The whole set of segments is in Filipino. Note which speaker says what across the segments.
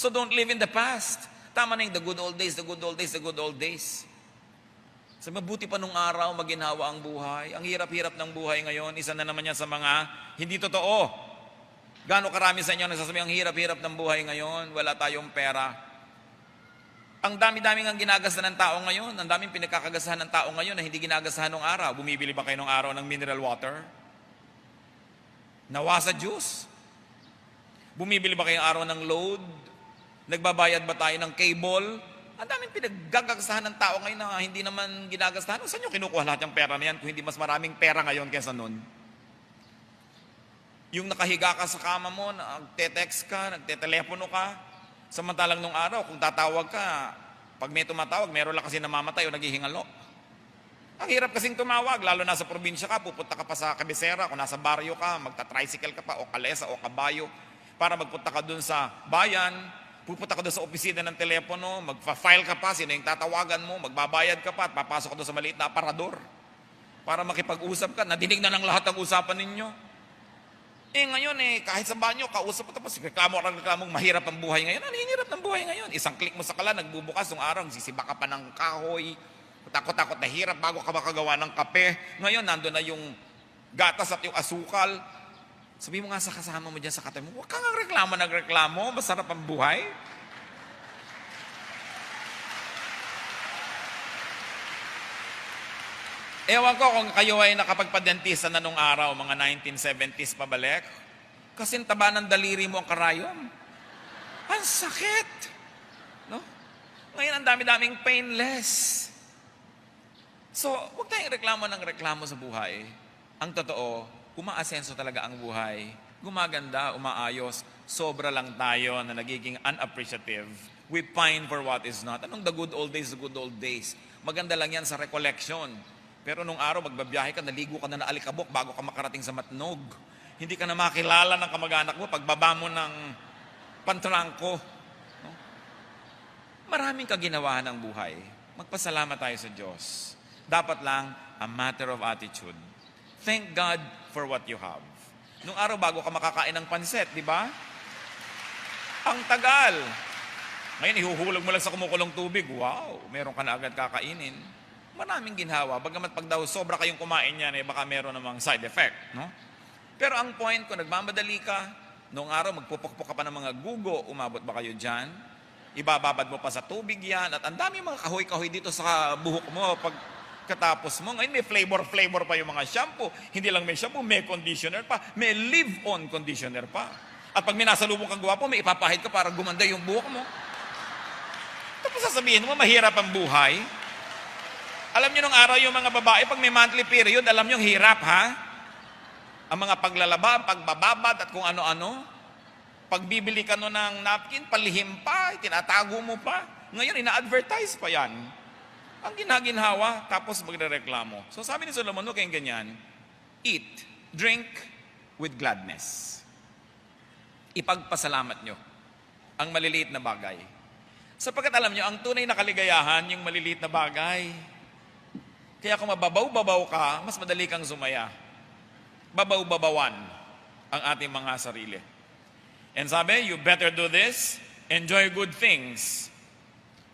Speaker 1: So don't live in the past. Tama na yung the good old days, the good old days, the good old days. Sa mabuti pa nung araw, maginhawa ang buhay. Ang hirap-hirap ng buhay ngayon, isa na naman yan sa mga hindi totoo. Gaano karami sa inyo nagsasabi, ang hirap-hirap ng buhay ngayon, wala tayong pera. Ang dami-daming ang ginagastahan ng tao ngayon, ang daming pinagkakagastahan ng tao ngayon na hindi ginagastahan ng araw. Bumibili ba kayo ng araw ng mineral water? Nawa sa juice? Bumibili ba kayo ng araw ng load? Nagbabayad ba tayo ng cable? Ang daming pinaggagastahan ng tao ngayon na hindi naman ginagastahan. Saan nyo kinukuha lahat yung pera na yan kung hindi mas maraming pera ngayon kaysa nun? Yung nakahiga ka sa kama mo, nagte-text ka, nagte-telepono ka, samantalang nung araw, kung tatawag ka, pag may tumatawag, meron lang kasi namamatay o naghihingalo. Ang hirap kasing tumawag, lalo na sa probinsya ka, pupunta ka pa sa kabisera, kung nasa baryo ka, magta-tricycle ka pa, o kalesa, o kabayo, para magpunta ka dun sa bayan, pupunta ka doon sa opisina ng telepono, magpa-file ka pa, sino yung tatawagan mo, magbabayad ka pa, at papasok ka doon sa maliit na aparador para makipag-usap ka. Nadinig na ng lahat ang usapan ninyo. Ngayon kahit sa banyo, kausap mo tapos reklamong mahirap ang buhay ngayon. Ano hirap ng buhay ngayon? Isang click mo sa kalan, nagbubukas ng araw, sisiba ka pa ng kahoy, takot-takot na hirap bago ka makagawa ng kape. Ngayon, nandun na yung gatas at yung asukal. Sabi mo nga sa kasama mo dyan sa katabi mo, huwag kang nagreklamo, masarap ang buhay. Ewan ko kung kayo ay nakapagpadentista na nung araw, mga 1970s pabalik. Kasi taba ng daliri mo ang karayom. Ang sakit. No? Ngayon ang dami-daming painless. So, huwag tayong reklamo sa buhay. Ang totoo, umaasenso talaga ang buhay. Gumaganda, umaayos. Sobra lang tayo na nagiging unappreciative. We pine for what is not. Anong the good old days, the good old days? Maganda lang yan sa recollection. Pero nung araw, magbabiyahe ka, naligo ka na alikabok bago ka makarating sa Matnog. Hindi ka na makilala ng kamag-anak mo pagbaba mo ng pantrangko. No? Maraming kaginawahan ng buhay. Magpasalamat tayo sa Diyos. Dapat lang, a matter of attitude. Thank God for what you have. Nung araw bago ka makakain ng pansit, di ba? Ang tagal. Ngayon, ihuhulog mo lang sa kumukulong tubig. Wow, meron ka na agad kakainin. Maraming ginhawa. Bagamat pag daw sobra kayong kumain yan, baka meron namang side effect. No? Pero ang point, kung nagmamadali ka, nung araw, magpupukpuk ka pa ng mga gugo, umabot ba kayo dyan? Ibababad mo pa sa tubig yan, at ang dami mga kahoy-kahoy dito sa buhok mo pag katapos mo. Ngayon may flavor pa yung mga shampoo. Hindi lang may shampoo, may conditioner pa. May leave-on conditioner pa. At pag may nasalubong kang gwapo, may ipapahid ka para gumanda yung buhok mo. Tapos sasabihin mo, mahirap ang buhay. Alam nyo nung araw yung mga babae, pag may monthly period, alam nyo hirap, ha? Ang mga paglalaba, pagbababad at kung ano-ano. Pagbibili ka no ng napkin, palihim pa, tinatago mo pa. Ngayon, ina-advertise pa yan. Ang ginaginhawa, tapos magrereklamo. So sabi ni Solomon, huwag kayong ganyan. Eat, drink with gladness. Ipagpasalamat nyo ang maliliit na bagay. Sapagkat alam nyo, ang tunay na kaligayahan, yung maliliit na bagay. Kaya kung mababaw-babaw ka, mas madali kang sumaya. Babaw-babawan ang ating mga sarili. And sabi, you better do this, enjoy good things,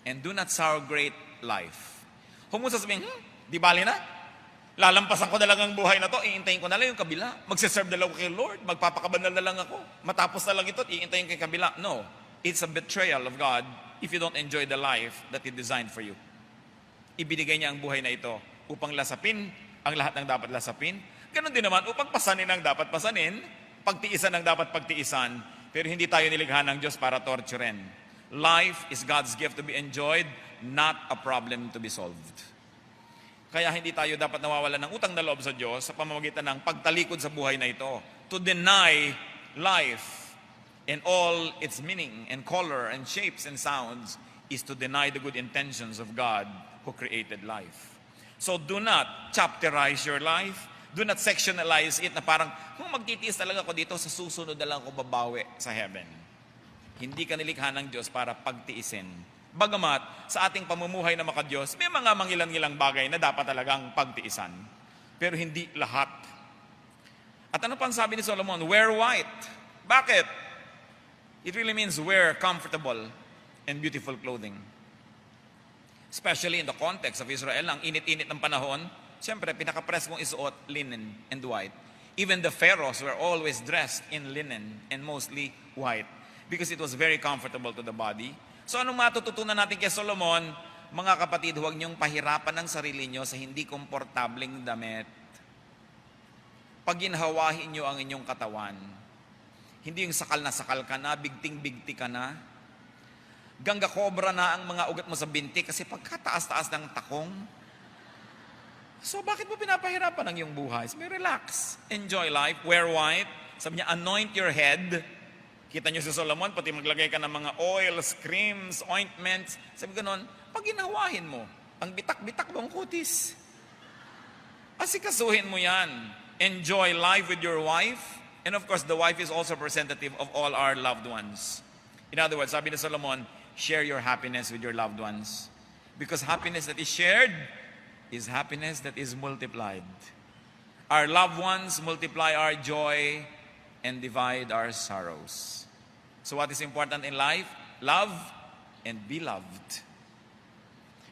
Speaker 1: and do not sour great life. Kung mo sasabihin, di bali na? Lalampasan ko na lang ang buhay na to, iintayin ko na lang yung kabila. Magsiserve na lang kay Lord, magpapakabandal na lang ako. Matapos na lang ito, iintayin kay kabila. No, it's a betrayal of God if you don't enjoy the life that He designed for you. Ibinigay niya ang buhay na ito upang lasapin ang lahat ng dapat lasapin. Ganon din naman, upang pasanin ang dapat pasanin, pagtiisan ang dapat pagtiisan, pero hindi tayo nilikha ng Diyos para torturen. Life is God's gift to be enjoyed, not a problem to be solved. Kaya hindi tayo dapat nawawalan ng utang na loob sa Diyos sa pamamagitan ng pagtalikod sa buhay na ito. To deny life and all its meaning and color and shapes and sounds is to deny the good intentions of God who created life. So do not chapterize your life. Do not sectionalize it na parang, magtitiis talaga ako dito, sa susunod na lang ako babawi sa heaven. Hindi ka nilikha ng Diyos para pagtiisin. Bagamat sa ating pamumuhay na makadiyos, may mga mangilang-ilang bagay na dapat talagang pagtiisan. Pero hindi lahat. At ano pang sabi ni Solomon? Wear white. Bakit? It really means wear comfortable and beautiful clothing. Especially in the context of Israel, ang init-init ng panahon, siyempre, pinaka-press mong isuot, linen and white. Even the pharaohs were always dressed in linen and mostly white because it was very comfortable to the body. So anong matututunan natin kay Solomon? Mga kapatid, huwag niyong pahirapan ang sarili niyo sa hindi komportabling damit. Pag ginhawahin niyo ang inyong katawan, hindi yung sakal na sakal ka na, bigting-bigti ka na, gangga kobra na ang mga ugat mo sa binti kasi pagkataas-taas ng takong. So bakit mo pinapahirapan ang iyong buhay? Sabi, relax, enjoy life, wear white. Sabi niya, anoint your head. Kita niyo si Solomon, pati maglagay ka ng mga oils, creams, ointments. Sabi ganon, pag ginawahin mo, ang bitak-bitak mong kutis. Asikasuhin mo yan. Enjoy life with your wife. And of course, the wife is also representative of all our loved ones. In other words, sabi ni Solomon, share your happiness with your loved ones. Because happiness that is shared is happiness that is multiplied. Our loved ones multiply our joy and divide our sorrows. So what is important in life? Love and be loved.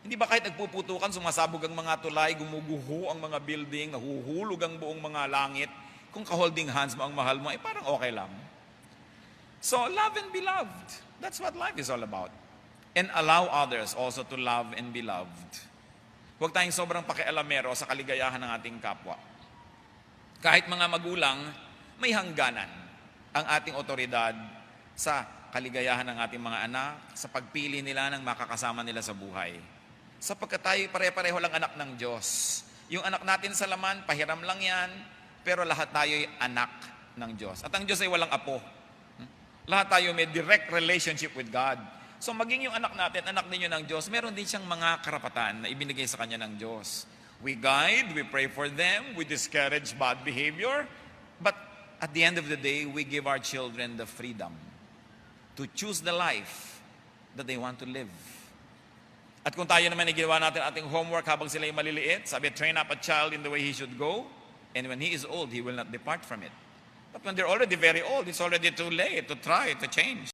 Speaker 1: Hindi ba kahit nagpuputukan, sumasabog ang mga tulay, gumuguho ang mga building, nahuhulog ang buong mga langit, kung ka-holding hands mo ang mahal mo, parang okay lang. So, love and be loved. That's what life is all about. And allow others also to love and be loved. Huwag tayong sobrang pakialamero sa kaligayahan ng ating kapwa. Kahit mga magulang, may hangganan ang ating otoridad sa kaligayahan ng ating mga anak, sa pagpili nila ng makakasama nila sa buhay. Sapagkat tayo pare-pareho lang anak ng Diyos. Yung anak natin sa laman, pahiram lang yan, pero lahat tayo ay anak ng Diyos. At ang Diyos ay walang apo. Lahat tayo may direct relationship with God. So maging yung anak natin, anak ninyo ng Diyos, meron din siyang mga karapatan na ibinigay sa kanya ng Diyos. We guide, we pray for them, we discourage bad behavior, but at the end of the day, we give our children the freedom to choose the life that they want to live. At kung tayo naman ay ginawa natin ating homework habang sila ay maliliit, sabi, train up a child in the way he should go, and when he is old, he will not depart from it. But when they're already very old, it's already too late to try to change.